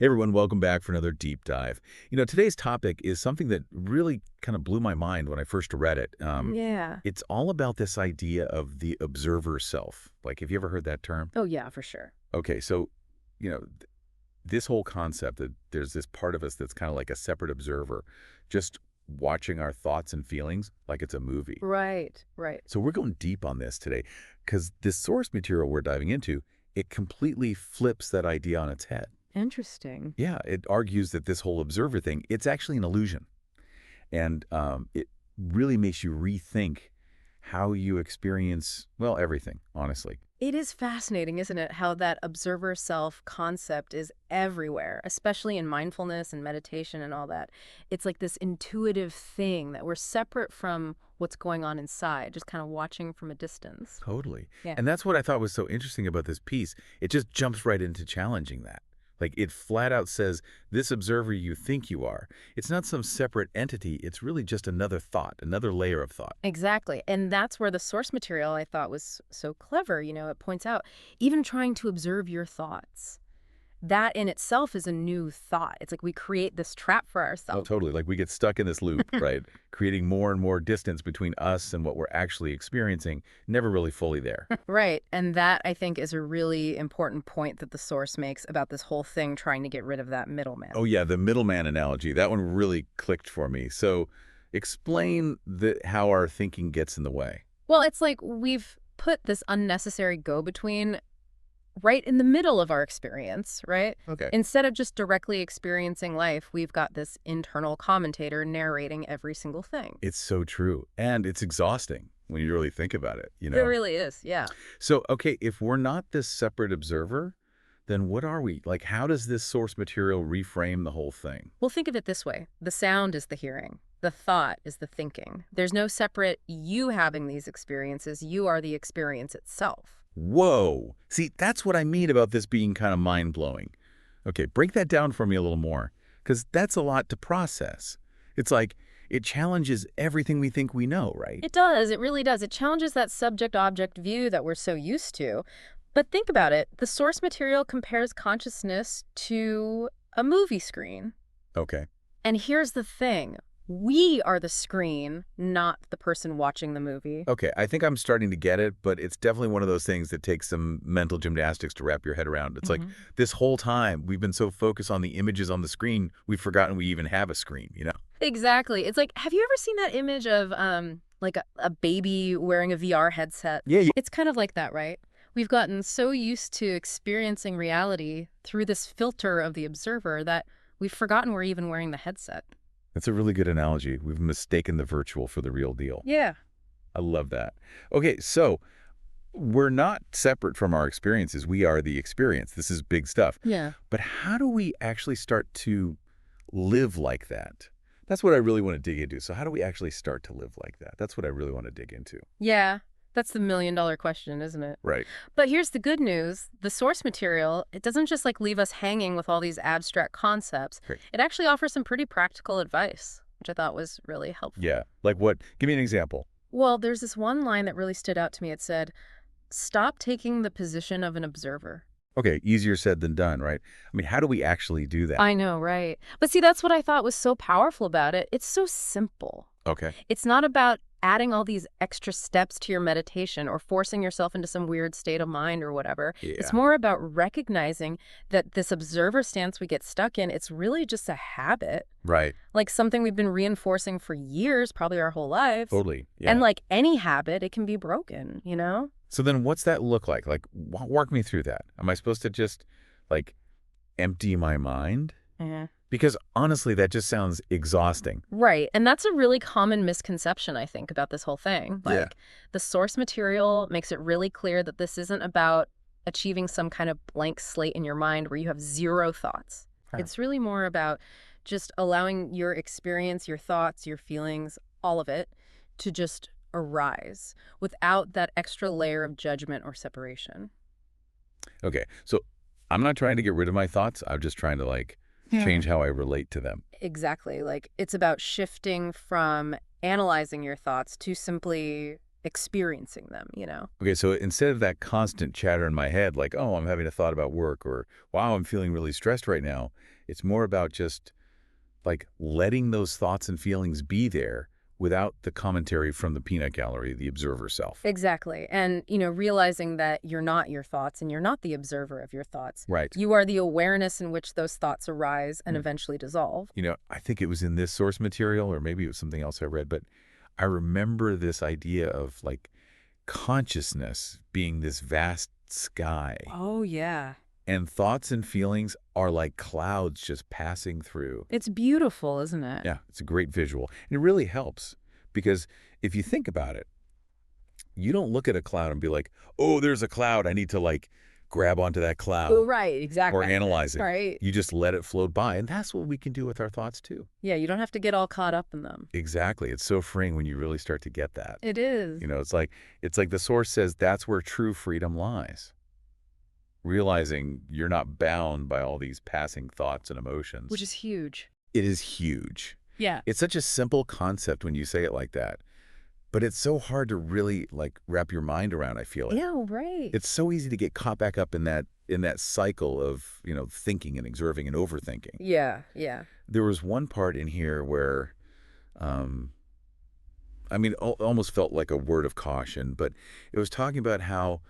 Hey everyone, welcome back for another deep dive. Today's topic is something that really kind of blew my mind when I first read it. Yeah. It's all about this idea of the observer self. Like, have you ever heard that term? Oh, yeah, for sure. Okay, so, you know, th- this whole concept that there's this part of us that's kind of like a separate observer, just watching our thoughts and feelings like it's a movie. Right, right. So we're going deep on this today because this source material we're diving into, it completely flips that idea on its head. Interesting. Yeah, it argues that this whole observer thing, it's actually an illusion. And it really makes you rethink how you experience, well, everything, honestly. It is fascinating, isn't it, how that observer self concept is everywhere, especially in mindfulness and meditation and all that. It's like this intuitive thing that we're separate from what's going on inside, just kind of watching from a distance. Totally. Yeah. And that's what I thought was so interesting about this piece. It just jumps right into challenging that. Like it flat out says, this observer you think you are, it's not some separate entity. It's really just another thought, another layer of thought. Exactly. And that's where the source material I thought was so clever. It points out even trying to observe your thoughts. That in itself is a new thought. It's like we create this trap for Oh, ourselves. totally. Like we get stuck in this loop, right? Creating more and more distance between us and what we're actually experiencing, never really fully there. Right. And that, I think, is a really important point that the source makes about this whole thing trying to get rid of that middleman. Oh, yeah, the middleman analogy. That one really clicked for me. So explain how our thinking gets in the way. Well, it's like we've put this unnecessary go-between right in the middle of our experience, right? Okay. Instead of just directly experiencing life, we've got this internal commentator narrating every single thing. It's so true. And it's exhausting when you really think about it, you It know? really is, yeah. So, okay, if we're not this separate observer, then what are we? Like, how does this source material reframe the whole thing? Well, think of it this way. The sound is the hearing. The thought is the thinking. There's no separate you having these experiences. You are the experience itself. Whoa. See, that's what I mean about this being kind of mind-blowing. Okay, break that down for me a little more, because that's a lot to process. It's like it challenges everything we think we know, right? It does. It really does. It challenges that subject-object view that we're so used to. But think about it. The source material compares consciousness to a movie screen. Okay. And here's the thing. We are the screen, not the person watching the movie. Okay, I think I'm starting to get it, but it's definitely one of those things that takes some mental gymnastics to wrap your head around. It's like this whole time we've been so focused on the images on the screen, we've forgotten we even have a screen, you know? Exactly. It's like, have you ever seen that image of like a baby wearing a VR headset? Yeah, yeah. It's kind of like that, right? We've gotten so used to experiencing reality through this filter of the observer that we've forgotten we're even wearing the headset. That's a really good analogy. We've mistaken the virtual for the real deal. Yeah. I love that. Okay, so we're not separate from our experiences. We are the experience. This is big stuff. Yeah. But how do we actually start to live like that? That's what I really want to dig into. So how do we actually start to live like that? That's what I really want to dig into. Yeah. That's the million-dollar question, isn't it? Right. But here's the good news. The source material, it doesn't just like leave us hanging with all these abstract concepts. Great. It actually offers some pretty practical advice, which I thought was really helpful. Yeah. Like what? Give me an example. Well, there's this one line that really stood out to me. It said, "Stop taking the position of an observer." Okay, easier said than done, right? I mean, how do we actually do that? I know, right? But see, that's what I thought was so powerful about it. It's so simple. Okay. It's not about adding all these extra steps to your meditation or forcing yourself into some weird state of mind or whatever. Yeah. It's more about recognizing that this observer stance we get stuck in, it's really just a habit, Right. like something we've been reinforcing for years, probably our whole lives. Totally. Yeah. And like any habit, it can be broken, you know? So then what's that look like? Like, walk me through that. Am I supposed to just, like, empty my mind? Yeah. Because honestly, that just sounds exhausting. Right. And that's a really common misconception, I think, about this whole thing. Yeah. Like, the source material makes it really clear that this isn't about achieving some kind of blank slate in your mind where you have zero thoughts. Huh. It's really more about just allowing your experience, your thoughts, your feelings, all of it, to just arise without that extra layer of judgment or separation. Okay, so I'm not trying to get rid of my thoughts. I'm just trying to, like, change how I relate to them. Exactly. Like, it's about shifting from analyzing your thoughts to simply experiencing them, you know? Okay, so instead of that constant chatter in my head, like, oh, I'm having a thought about work, or wow, I'm feeling really stressed right now, it's more about just like letting those thoughts and feelings be there without the commentary from the peanut gallery, the observer self. Exactly. And, you know, realizing that you're not your thoughts and you're not the observer of your thoughts. Right. You are the awareness in which those thoughts arise and Mm. eventually dissolve. I think it was in this source material, or maybe it was something else I read, but I remember this idea of like consciousness being this vast sky, Oh, yeah. and thoughts and feelings are like clouds just passing through. It's beautiful, isn't it? Yeah, it's a great visual. And it really helps because if you think about it, you don't look at a cloud and be like, oh, there's a cloud. I need to like grab onto that Oh, cloud right. or Exactly. analyze it. Right. You just let it float by. And that's what we can do with our thoughts too. Yeah, you don't have to get all caught up in them. Exactly. It's so freeing when you really start to get that. It is. It's like the source says that's where true freedom lies. Realizing you're not bound by all these passing thoughts and emotions. Which is huge. It is huge. Yeah. It's such a simple concept when you say it like that, but it's so hard to really like wrap your mind around, I feel it. Yeah, right. It's so easy to get caught back up in that cycle of, thinking and observing and overthinking. Yeah, yeah. There was one part in here where almost felt like a word of caution, but it was talking about how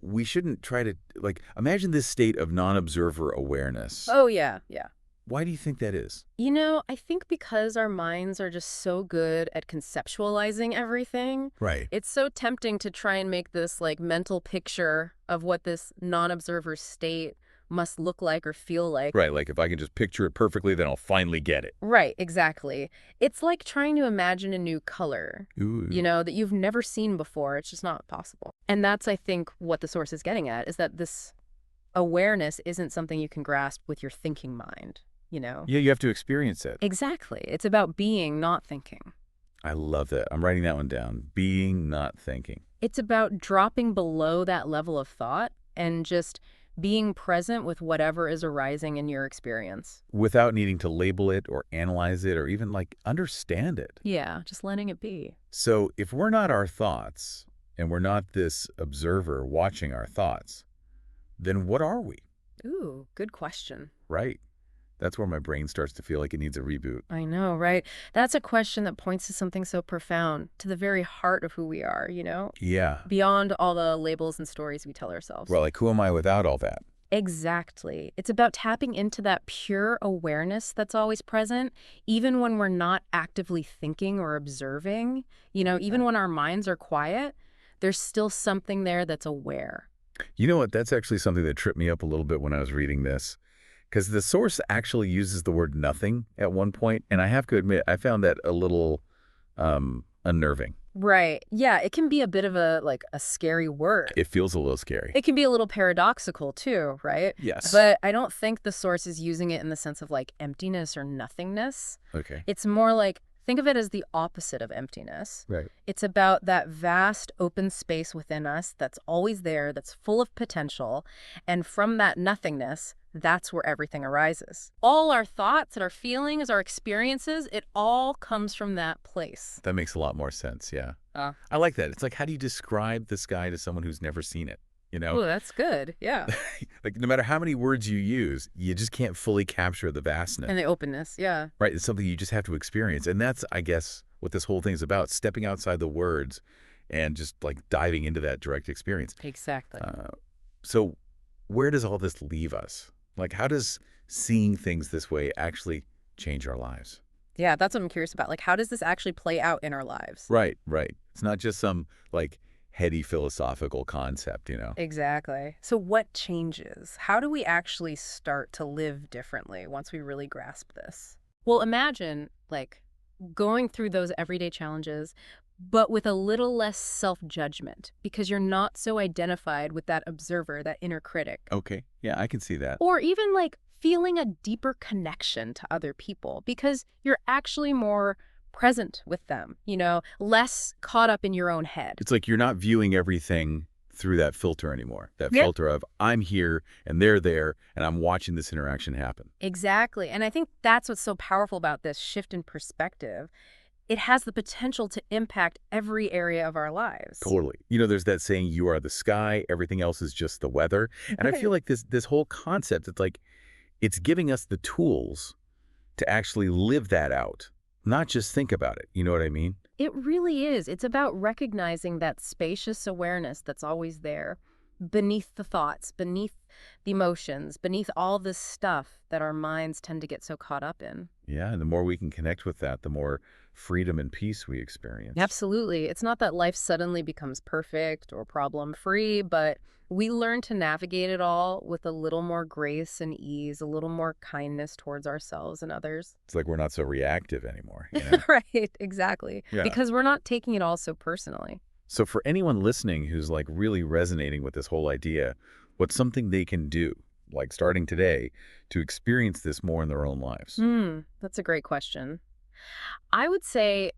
we shouldn't try to, like, imagine this state of non-observer awareness. Oh, yeah, yeah. Why do you think that is? You know, I think because our minds are just so good at conceptualizing everything, Right. it's so tempting to try and make this like mental picture of what this non-observer state must look like or feel like. Right, like if I can just picture it perfectly, then I'll finally get it. Right, exactly. It's like trying to imagine a new color, Ooh. that you've never seen before. It's just not possible. And that's, I think, what the source is getting at, is that this awareness isn't something you can grasp with your thinking mind, Yeah, you have to experience it. Exactly. It's about being, not thinking. I love that. I'm writing that one down. Being, not thinking. It's about dropping below that level of thought and just being present with whatever is arising in your experience. Without needing to label it or analyze it or even like understand it. Yeah, just letting it be. So if we're not our thoughts and we're not this observer watching our thoughts, then what are we? Ooh, good question. Right? That's where my brain starts to feel like it needs a reboot. I know, right? That's a question that points to something so profound, to the very heart of who we are, Yeah. Beyond all the labels and stories we tell ourselves. Well, like, who am I without all that? Exactly. It's about tapping into that pure awareness that's always present, even when we're not actively thinking or observing. Even when our minds are quiet, there's still something there that's aware. You know what? That's actually something that tripped me up a little bit when I was reading this. Because the source actually uses the word nothing at one point, and I have to admit, I found that a little unnerving. Right. Yeah, it can be a bit of a scary word. It feels a little scary. It can be a little paradoxical too, right? Yes. But I don't think the source is using it in the sense of like emptiness or nothingness. Okay. It's more like, think of it as the opposite of emptiness. Right. It's about that vast open space within us that's always there, that's full of potential. And from that nothingness, that's where everything arises. All our thoughts and our feelings, our experiences, it all comes from that place. That makes a lot more sense, yeah. I like that. It's like, how do you describe the sky to someone who's never seen it? Oh, that's good. Yeah. Like, no matter how many words you use, you just can't fully capture the vastness. And the openness, yeah. Right. It's something you just have to experience. And that's, I guess, what this whole thing is about, stepping outside the words and just like diving into that direct experience. Exactly. So where does all this leave us? Like, how does seeing things this way actually change our lives? Yeah, that's what I'm curious about. Like, how does this actually play out in our lives? Right, right. It's not just some, like, heady philosophical concept, Exactly. So what changes? How do we actually start to live differently once we really grasp this? Well, imagine, like, going through those everyday challenges, but with a little less self-judgment, because you're not so identified with that observer, that inner critic. Okay. Yeah, I can see that. Or even like feeling a deeper connection to other people because you're actually more present with them, less caught up in your own head. It's like you're not viewing everything through that filter anymore. That Yeah. filter of I'm here and they're there and I'm watching this interaction happen. Exactly. And I think that's what's so powerful about this shift in perspective. it has the potential to impact every area of our lives. Totally. There's that saying, you are the sky, everything else is just the weather. And I feel Right. like this whole concept, it's like it's giving us the tools to actually live that out, not just think about it. You know what I mean? It really is. It's about recognizing that spacious awareness that's always there beneath the thoughts, beneath the emotions, beneath all this stuff that our minds tend to get so caught up in. Yeah, and the more we can connect with that, the more freedom and peace we experience. Absolutely. It's not that life suddenly becomes perfect or problem-free, but we learn to navigate it all with a little more grace and ease, a little more kindness towards ourselves and others. It's like we're not so reactive anymore? Right, exactly. Yeah. Because we're not taking it all so personally. So for anyone listening who's like really resonating with this whole idea, what's something they can do, like starting today, to experience this more in their own lives? That's a great question. I would say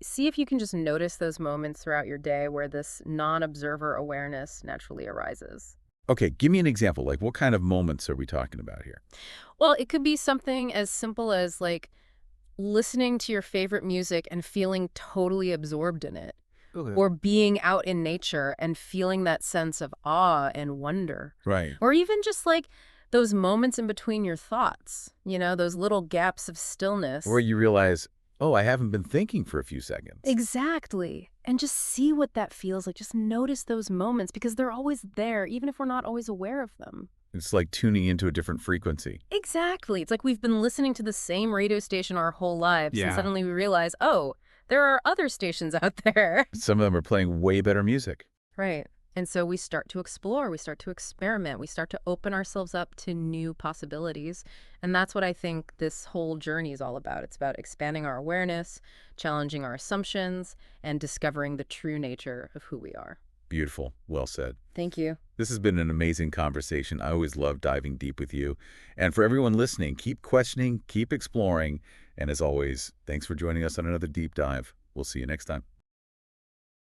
see if you can just notice those moments throughout your day where this non-observer awareness naturally arises. Okay, give me an example. Like what kind of moments are we talking about here? Well, it could be something as simple as like listening to your favorite music and feeling totally absorbed in it, Okay. or being out in nature and feeling that sense of awe and wonder, Right. or even just like those moments in between your thoughts, those little gaps of Where stillness. you realize, oh, I haven't been thinking for a few seconds. Exactly. And just see what that feels like. Just notice those moments because they're always there, even if we're not always aware of them. It's like tuning into a different frequency. Exactly. It's like we've been listening to the same radio station our whole lives, and Yeah. suddenly we realize, oh, there are other stations out there. Some of them are playing way better music. Right. And so we start to explore, we start to experiment, we start to open ourselves up to new possibilities. And that's what I think this whole journey is all about. It's about expanding our awareness, challenging our assumptions, and discovering the true nature of who we are. Beautiful. Well said. Thank you. This has been an amazing conversation. I always love diving deep with you. And for everyone listening, keep questioning, keep exploring. And as always, thanks for joining us on another deep dive. We'll see you next time.